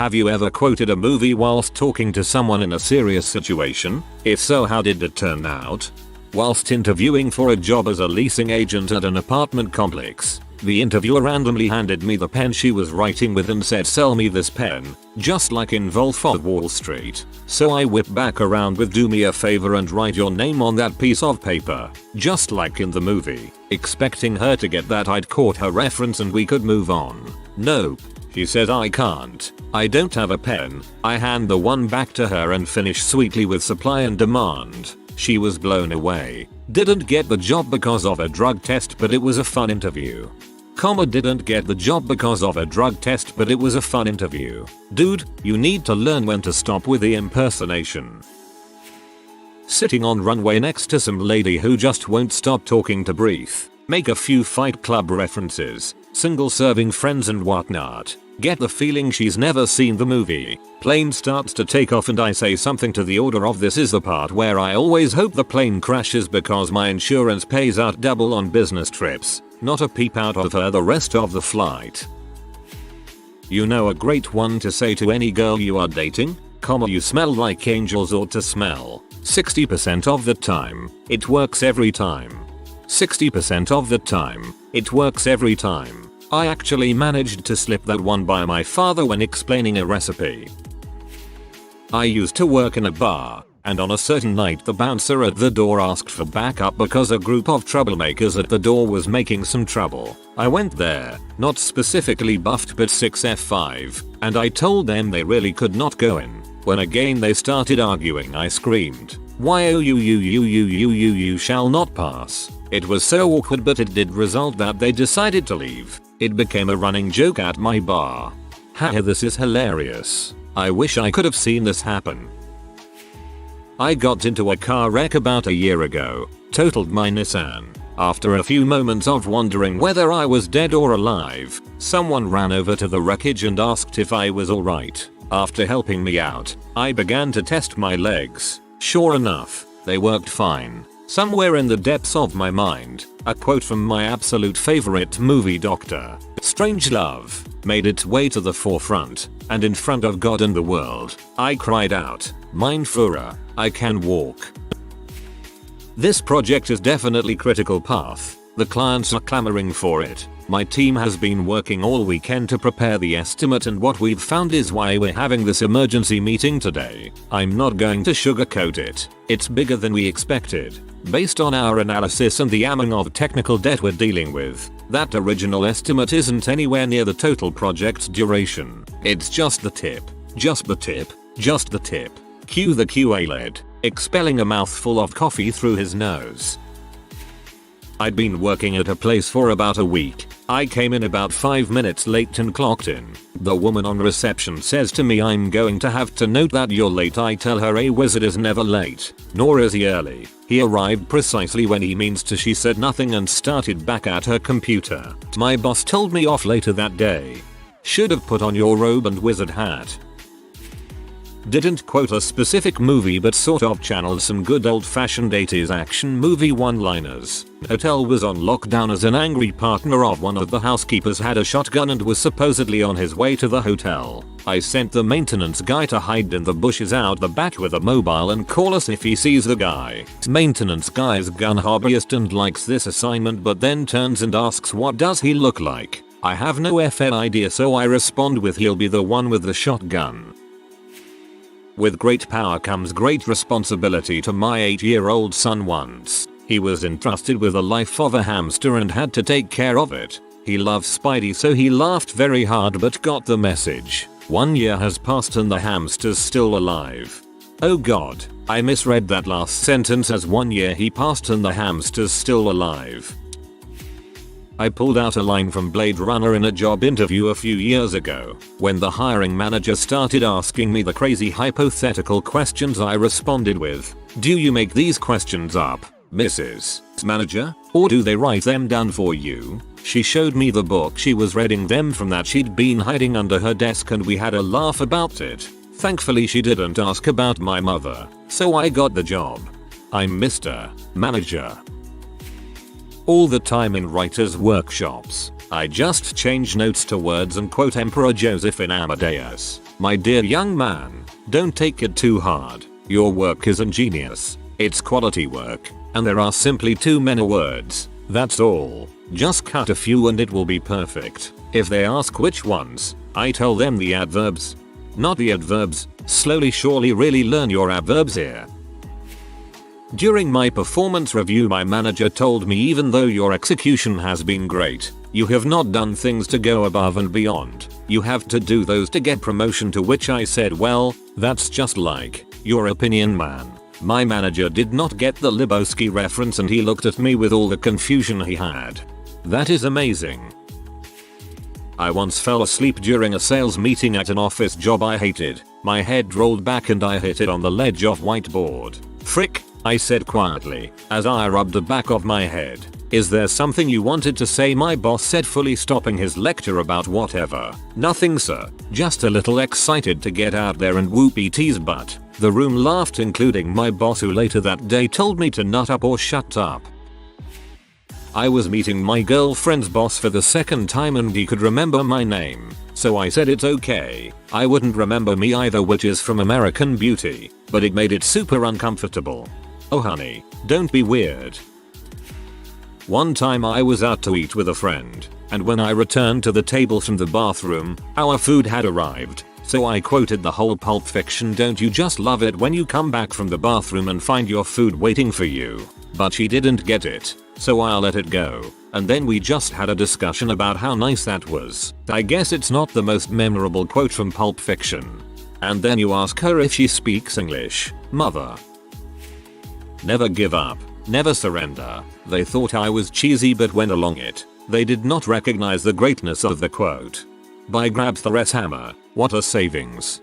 Have you ever quoted a movie whilst talking to someone in a serious situation? If so, how did it turn out? Whilst interviewing for a job as a leasing agent at an apartment complex, the interviewer randomly handed me the pen she was writing with and said, "Sell me this pen," just like in Wolf of Wall Street. So I whipped back around with, "Do me a favor and write your name on that piece of paper," just like in the movie, expecting her to get that I'd caught her reference and we could move on. Nope. She said, "I can't. I don't have a pen." I hand the one back to her and finish sweetly with supply and demand. She was blown away. Didn't get the job because of a drug test, but it was a fun interview. Didn't get the job because of a drug test, but it was a fun interview. Dude, you need to learn when to stop with the impersonation. Sitting on runway next to some lady who just won't stop talking to breathe. Make a few Fight Club references, single serving friends and whatnot. Get the feeling she's never seen the movie. Plane starts to take off and I say something to the order of, "This is the part where I always hope the plane crashes because my insurance pays out double on business trips." Not a peep out of her the rest of the flight. You know a great one to say to any girl you are dating? "You smell like angels ought to smell." 60% of the time, it works every time. 60% of the time, it works every time. I actually managed to slip that one by my father when explaining a recipe. I used to work in a bar, and on a certain night the bouncer at the door asked for backup because a group of troublemakers at the door was making some trouble. I went there, not specifically buffed but 6F5, and I told them they really could not go in. When again they started arguing, I screamed, "Why you shall not pass." It was so awkward, but it did result that they decided to leave. It became a running joke at my bar. Haha, this is hilarious. I wish I could have seen this happen. I got into a car wreck about a year ago, totaled my Nissan. After a few moments of wondering whether I was dead or alive, someone ran over to the wreckage and asked if I was alright. After helping me out, I began to test my legs. Sure enough, they worked fine. Somewhere in the depths of my mind, a quote from my absolute favorite movie, Dr. Strangelove, made its way to the forefront, and in front of God and the world, I cried out, "Mein Führer, I can walk." This project is definitely critical path. The clients are clamoring for it. My team has been working all weekend to prepare the estimate, and what we've found is why we're having this emergency meeting today. I'm not going to sugarcoat it. It's bigger than we expected. Based on our analysis and the amount of technical debt we're dealing with, that original estimate isn't anywhere near the total project's duration. It's just the tip. Just the tip. Just the tip. Cue the QA lead, expelling a mouthful of coffee through his nose. I'd been working at a place for about a week. I came in about 5 minutes late and clocked in. The woman on reception says to me, "I'm going to have to note that you're late." I tell her a wizard is never late, nor is he early. He arrived precisely when he means to. She said nothing and started back at her computer. My boss told me off later that day. Should have put on your robe and wizard hat. Didn't quote a specific movie but sort of channeled some good old-fashioned 80s action movie one-liners. Hotel was on lockdown as an angry partner of one of the housekeepers had a shotgun and was supposedly on his way to the hotel. I sent the maintenance guy to hide in the bushes out the back with a mobile and call us if he sees the guy. Maintenance guy's gun hobbyist and likes this assignment, but then turns and asks, "What does he look like?" I have no effing idea, so I respond with, "He'll be the one with the shotgun." With great power comes great responsibility. To my 8-year-old son once, he was entrusted with the life of a hamster and had to take care of it. He loves Spidey, so he laughed very hard but got the message. 1 year has passed and the hamster's still alive. Oh god, I misread that last sentence as 1 year he passed and the hamster's still alive. I pulled out a line from Blade Runner in a job interview a few years ago. When the hiring manager started asking me the crazy hypothetical questions, I responded with, "Do you make these questions up, Mrs. Manager, or do they write them down for you?" She showed me the book she was reading them from that she'd been hiding under her desk, and we had a laugh about it. Thankfully she didn't ask about my mother, so I got the job. I'm Mr. Manager. All the time in writers' workshops, I just change notes to words and quote Emperor Joseph in Amadeus. My dear young man, don't take it too hard. Your work is ingenious. It's quality work, and there are simply too many words. That's all. Just cut a few and it will be perfect. If they ask which ones, I tell them the adverbs. Not the adverbs. Slowly surely really learn your adverbs here. During my performance review, my manager told me even though your execution has been great, you have not done things to go above and beyond. You have to do those to get promotion, to which I said, well, that's just like your opinion, man. My manager did not get the Lebowski reference and he looked at me with all the confusion he had. That is amazing. I once fell asleep during a sales meeting at an office job I hated. My head rolled back and I hit it on the ledge of whiteboard. Frick, I said quietly, as I rubbed the back of my head. Is there something you wanted to say? My boss said, fully stopping his lecture about whatever. Nothing, sir. Just a little excited to get out there and whoop ET's butt. The room laughed, including my boss, who later that day told me to nut up or shut up. I was meeting my girlfriend's boss for the second time and he could remember my name. So I said it's okay. I wouldn't remember me either, which is from American Beauty. But it made it super uncomfortable. Oh honey, don't be weird. One time I was out to eat with a friend, and when I returned to the table from the bathroom, our food had arrived. So I quoted the whole Pulp Fiction, "Don't you just love it when you come back from the bathroom and find your food waiting for you?" But she didn't get it, so I let it go. And then we just had a discussion about how nice that was. I guess it's not the most memorable quote from Pulp Fiction. And then you ask her if she speaks English. Mother. Never give up. Never surrender. They thought I was cheesy but went along it. They did not recognize the greatness of the quote. By Grabs the Hammer, what a savings.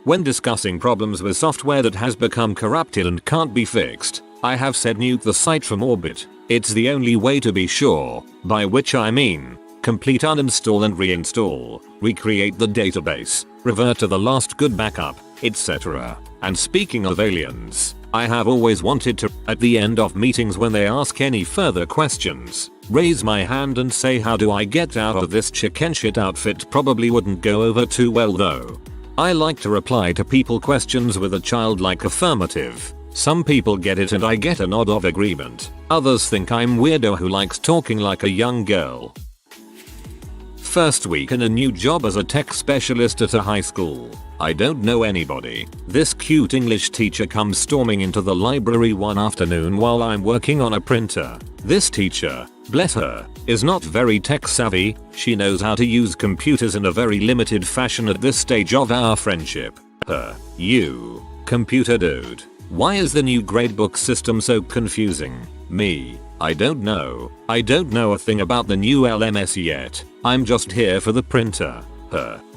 When discussing problems with software that has become corrupted and can't be fixed, I have said nuke the site from orbit. It's the only way to be sure, by which I mean, complete uninstall and reinstall, recreate the database, revert to the last good backup, etc. And speaking of aliens, I have always wanted to, at the end of meetings when they ask any further questions, raise my hand and say, how do I get out of this chicken shit outfit? Probably wouldn't go over too well though. I like to reply to people questions with a childlike affirmative. Some people get it and I get a nod of agreement. Others think I'm weirdo who likes talking like a young girl. First week in a new job as a tech specialist at a high school. I don't know anybody. This cute English teacher comes storming into the library one afternoon while I'm working on a printer. This teacher, bless her, is not very tech savvy. She knows how to use computers in a very limited fashion at this stage of our friendship. You, computer dude. Why is the new gradebook system so confusing? Me, I don't know. I don't know a thing about the new LMS yet. I'm just here for the printer.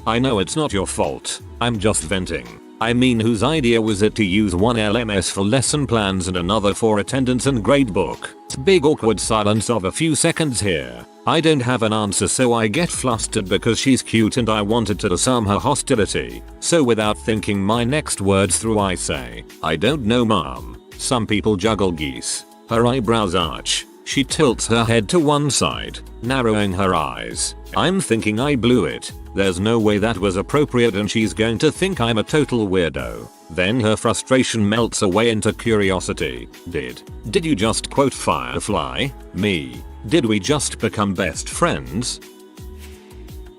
I know it's not your fault. I'm just venting. I mean, whose idea was it to use one LMS for lesson plans and another for attendance and gradebook? Big awkward silence of a few seconds here. I don't have an answer, so I get flustered because she's cute and I wanted to disarm her hostility. So without thinking my next words through, I say, I don't know, mom. Some people juggle geese. Her eyebrows arch. She tilts her head to one side, narrowing her eyes. I'm thinking I blew it. There's no way that was appropriate and she's going to think I'm a total weirdo. Then her frustration melts away into curiosity. Did you just quote Firefly? Me. Did we just become best friends?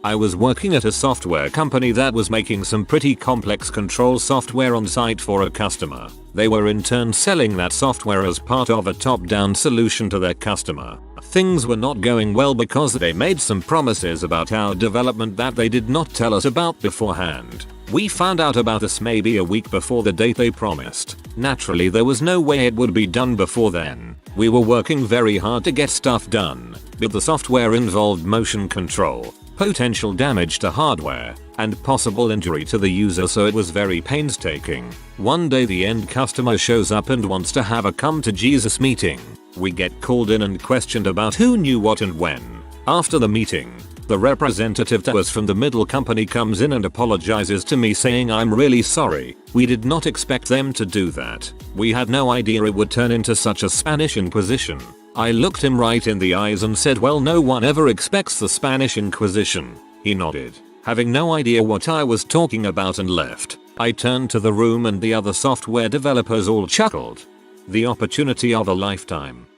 I was working at a software company that was making some pretty complex control software on site for a customer. They were in turn selling that software as part of a top-down solution to their customer. Things were not going well because they made some promises about our development that they did not tell us about beforehand. We found out about this maybe a week before the date they promised. Naturally, there was no way it would be done before then. We were working very hard to get stuff done, but the software involved motion control, potential damage to hardware, and possible injury to the user, so it was very painstaking. One day the end customer shows up and wants to have a come to Jesus meeting. We get called in and questioned about who knew what and when. After the meeting, the representative to us from the middle company comes in and apologizes to me, saying, I'm really sorry, we did not expect them to do that. We had no idea it would turn into such a Spanish Inquisition. I looked him right in the eyes and said, well, no one ever expects the Spanish Inquisition. He nodded. Having no idea what I was talking about and left. I turned to the room and the other software developers all chuckled. The opportunity of a lifetime.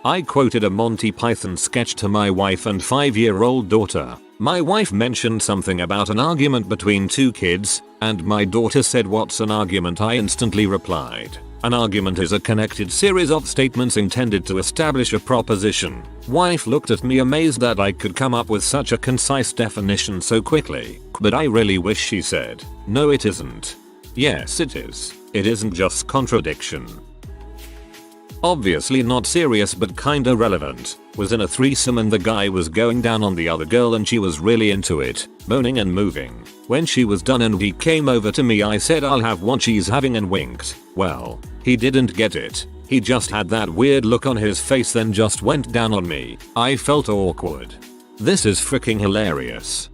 I quoted a Monty Python sketch to my wife and 5-year-old daughter. My wife mentioned something about an argument between two kids, and my daughter said, "What's an argument?" I instantly replied, "An argument is a connected series of statements intended to establish a proposition." Wife looked at me amazed that I could come up with such a concise definition so quickly, but I really wish she said, "No, it isn't." Yes, it is. It isn't just contradiction. Obviously not serious but kinda relevant. Was in a threesome and the guy was going down on the other girl and she was really into it, moaning and moving. When she was done and he came over to me, I said, "I'll have what she's having," and winked. Well, he didn't get it. He just had that weird look on his face, then just went down on me. I felt awkward. This is freaking hilarious.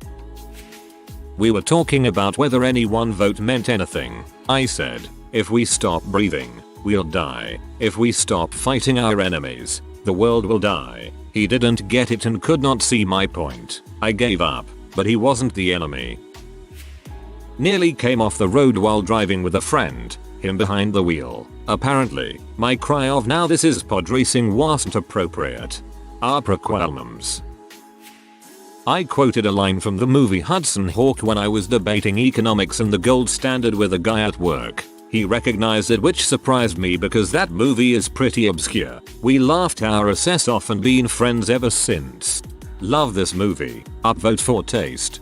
We were talking about whether any one vote meant anything. I said, "If we stop breathing, we'll die. If we stop fighting our enemies, the world will die." He didn't get it and could not see my point. I gave up, but he wasn't the enemy. Nearly came off the road while driving with a friend, him behind the wheel. Apparently, my cry of "now this is pod racing" wasn't appropriate. Prequelmums. I quoted a line from the movie Hudson Hawk when I was debating economics and the gold standard with a guy at work. He recognized it, which surprised me because that movie is pretty obscure. We laughed our asses off and been friends ever since. Love this movie. Upvote for taste.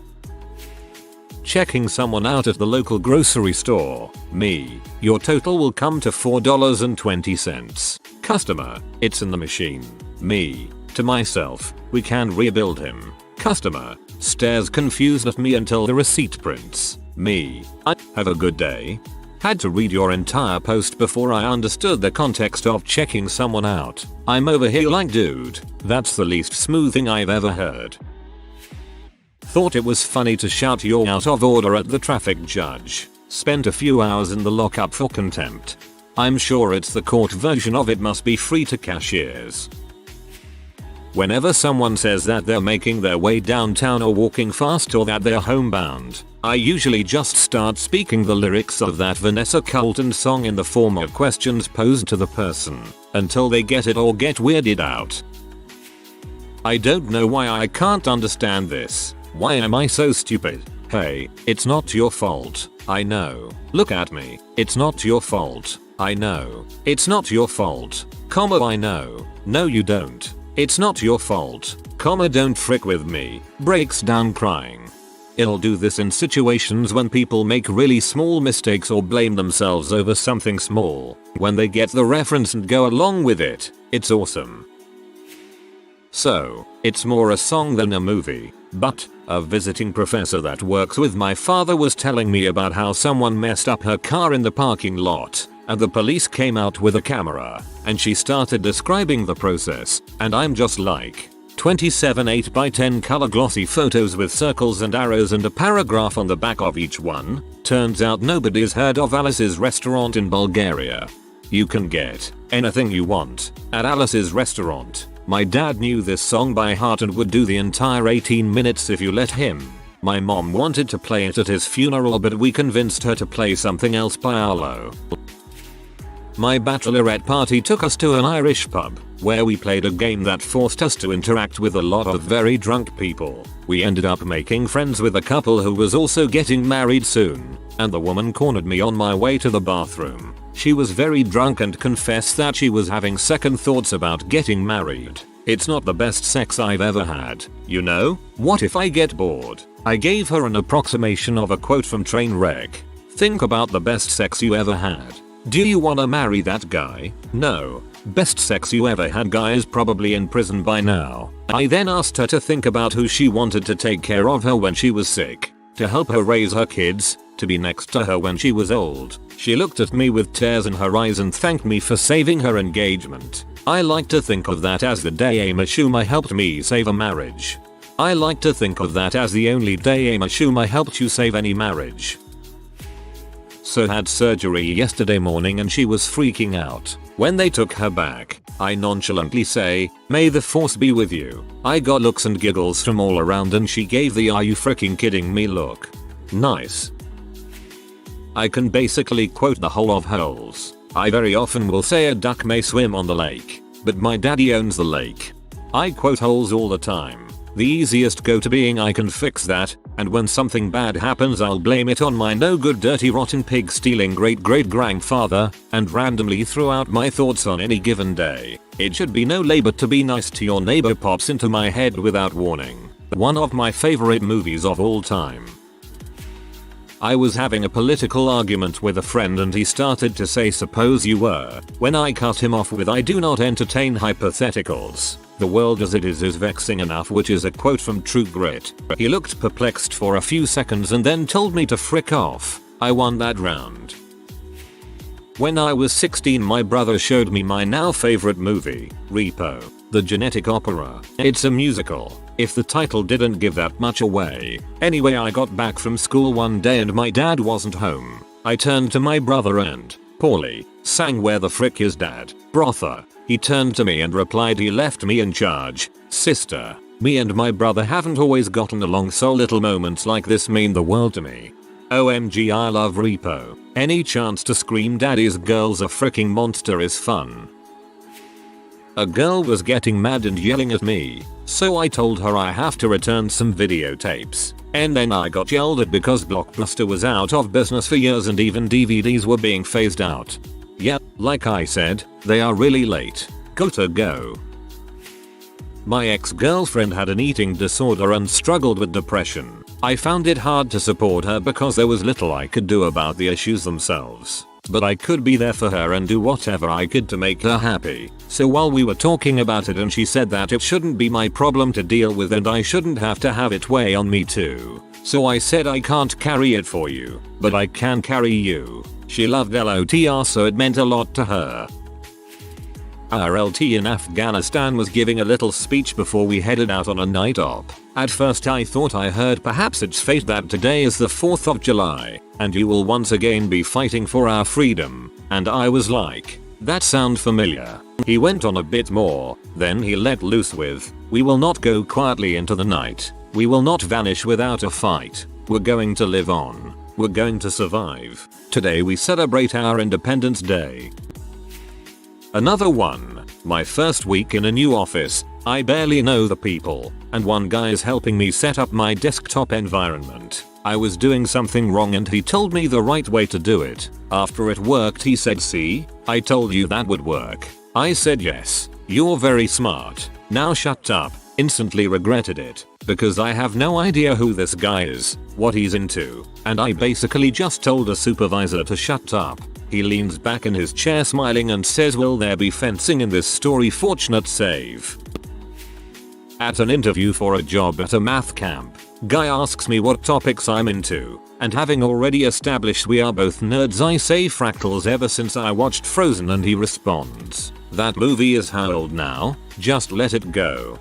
Checking someone out at the local grocery store. Me. Your total will come to $4.20. Customer. It's in the machine. Me. To myself. We can rebuild him. Customer. Stares confused at me until the receipt prints. Me. Have a good day. Had to read your entire post before I understood the context of checking someone out. I'm over here like, dude, that's the least smooth thing I've ever heard. Thought it was funny to shout "you're out of order" at the traffic judge. Spent a few hours in the lockup for contempt. I'm sure it's the court version of "it must be free to cashiers." Whenever someone says that they're making their way downtown or walking fast or that they're homebound, I usually just start speaking the lyrics of that Vanessa Carlton song in the form of questions posed to the person, until they get it or get weirded out. I don't know why I can't understand this. Why am I so stupid? Hey, it's not your fault. I know. Look at me. It's not your fault. I know. It's not your fault. Comma, I know. No, you don't. It's not your fault. Comma, don't frick with me. Breaks down crying. It'll do this in situations when people make really small mistakes or blame themselves over something small. When they get the reference and go along with it, it's awesome. So, it's more a song than a movie, but a visiting professor that works with my father was telling me about how someone messed up her car in the parking lot, and the police came out with a camera, and she started describing the process, and I'm just like, 27 8x10 color glossy photos with circles and arrows and a paragraph on the back of each one. Turns out nobody's heard of Alice's restaurant in Bulgaria. You can get anything you want at Alice's restaurant. My dad knew this song by heart and would do the entire 18 minutes if you let him. My mom wanted to play it at his funeral, but we convinced her to play something else by Arlo. My bachelorette party took us to an Irish pub, where we played a game that forced us to interact with a lot of very drunk people. We ended up making friends with a couple who was also getting married soon, and the woman cornered me on my way to the bathroom. She was very drunk and confessed that she was having second thoughts about getting married. It's not the best sex I've ever had, you know? What if I get bored? I gave her an approximation of a quote from Trainwreck. Think about the best sex you ever had. Do you wanna marry that guy? No. Best sex you ever had guy is probably in prison by now. I then asked her to think about who she wanted to take care of her when she was sick, to help her raise her kids, to be next to her when she was old. She looked at me with tears in her eyes and thanked me for saving her engagement. I like to think of that as the day Amy Schumer helped me save a marriage. I like to think of that as the only day Amy Schumer helped you save any marriage. So had surgery yesterday morning and she was freaking out. When they took her back, I nonchalantly say, "May the force be with you." I got looks and giggles from all around and she gave the "are you freaking kidding me" look. Nice. I can basically quote the whole of Holes. I very often will say a duck may swim on the lake, but my daddy owns the lake. I quote Holes all the time. The easiest go to being "I can fix that," and when something bad happens I'll blame it on my no good dirty rotten pig stealing great grandfather, and randomly throw out my thoughts on any given day. "It should be no labor to be nice to your neighbor" pops into my head without warning. One of my favorite movies of all time. I was having a political argument with a friend and he started to say "suppose you were," when I cut him off with "I do not entertain hypotheticals. The world as it is vexing enough," which is a quote from True Grit. He looked perplexed for a few seconds and then told me to frick off. I won that round. When I was 16 my brother showed me my now favorite movie, Repo, the genetic opera. It's a musical, if the title didn't give that much away. Anyway, I got back from school one day and my dad wasn't home. I turned to my brother and, poorly, sang "Where the frick is dad, brother?" He turned to me and replied he left me in charge. Sister, me and my brother haven't always gotten along, so little moments like this mean the world to me. OMG, I love Repo. Any chance to scream "Daddy's girl's a freaking monster" is fun. A girl was getting mad and yelling at me, so I told her I have to return some videotapes. And then I got yelled at because Blockbuster was out of business for years and even DVDs were being phased out. Yeah, like I said, they are really late. Gotta go. My ex-girlfriend had an eating disorder and struggled with depression. I found it hard to support her because there was little I could do about the issues themselves. But I could be there for her and do whatever I could to make her happy. So while we were talking about it and she said that it shouldn't be my problem to deal with and I shouldn't have to have it weigh on me too. So I said "I can't carry it for you, but I can carry you." She loved LOTR, so it meant a lot to her. Our LT in Afghanistan was giving a little speech before we headed out on a night op. At first I thought I heard "perhaps it's fate that today is the 4th of July, and you will once again be fighting for our freedom," and I was like, that sound familiar. He went on a bit more, then he let loose with, "We will not go quietly into the night. We will not vanish without a fight. We're going to live on. We're going to survive. Today we celebrate our Independence Day." Another one. My first week in a new office, I barely know the people, and one guy is helping me set up my desktop environment. I was doing something wrong and he told me the right way to do it. After it worked he said, "See, I told you that would work." I said, "Yes, you're very smart. Now shut up." Instantly regretted it, because I have no idea who this guy is, what he's into, and I basically just told a supervisor to shut up. He leans back in his chair smiling and says, "Will there be fencing in this story? Fortunate save." At an interview for a job at a math camp, guy asks me what topics I'm into, and having already established we are both nerds I say fractals ever since I watched Frozen, and he responds, "That movie is how old now? Just let it go."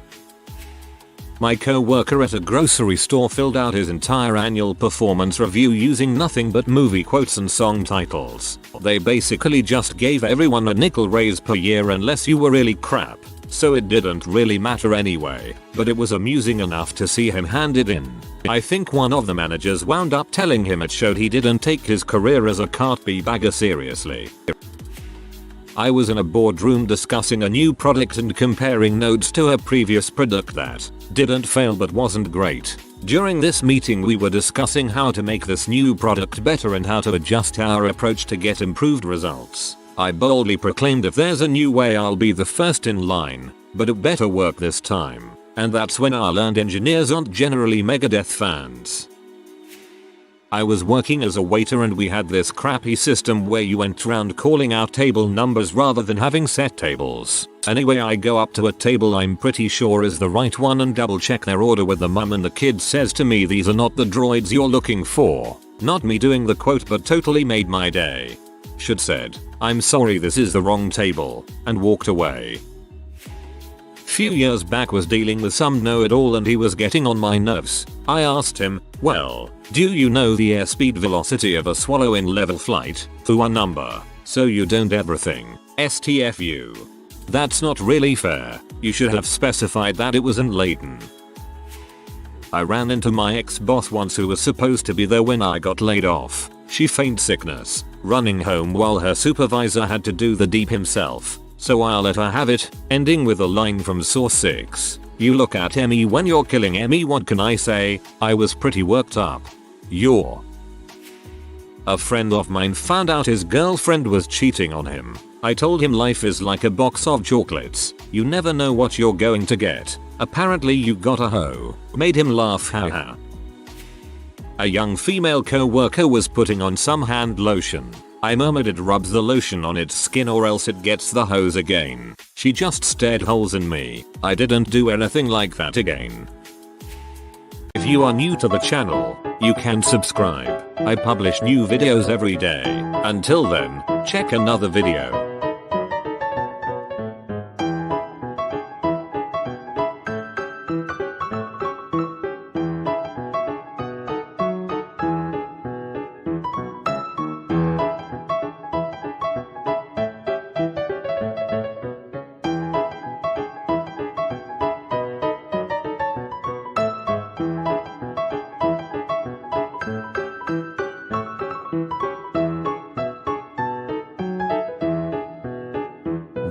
My co-worker at a grocery store filled out his entire annual performance review using nothing but movie quotes and song titles. They basically just gave everyone a nickel raise per year unless you were really crap, so it didn't really matter anyway, but it was amusing enough to see him hand it in. I think one of the managers wound up telling him it showed he didn't take his career as a cartbee bagger seriously. I was in a boardroom discussing a new product and comparing notes to a previous product that didn't fail but wasn't great. During this meeting we were discussing how to make this new product better and how to adjust our approach to get improved results. I boldly proclaimed, "If there's a new way I'll be the first in line, but it better work this time." And that's when I learned engineers aren't generally Megadeth fans. I was working as a waiter and we had this crappy system where you went around calling out table numbers rather than having set tables. Anyway, I go up to a table I'm pretty sure is the right one and double check their order with the mum, and the kid says to me, "These are not the droids you're looking for." Not me doing the quote, but totally made my day. Should said, "I'm sorry, this is the wrong table," and walked away. Few years back was dealing with some know-it-all and he was getting on my nerves. I asked him, "Well, do you know the airspeed velocity of a swallow in level flight?" "Through a number," So you don't everything. STFU. That's not really fair. You should have specified that it wasn't Leighton. I ran into my ex-boss once who was supposed to be there when I got laid off. She feigned sickness, running home while her supervisor had to do the deep himself. So I let her have it, ending with a line from Source 6. You look at Emmy when you're killing Emmy. What can I say? I was pretty worked up. A friend of mine found out his girlfriend was cheating on him. I told him life is like a box of chocolates. You never know what you're going to get. Apparently you got a hoe. Made him laugh, haha. A young female co-worker was putting on some hand lotion. I murmured it rubs the lotion on its skin or else it gets the hose again. She just stared holes in me. I didn't do anything like that again. If you are new to the channel, you can subscribe. I publish new videos every day. Until then, check another video.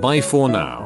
Bye for now.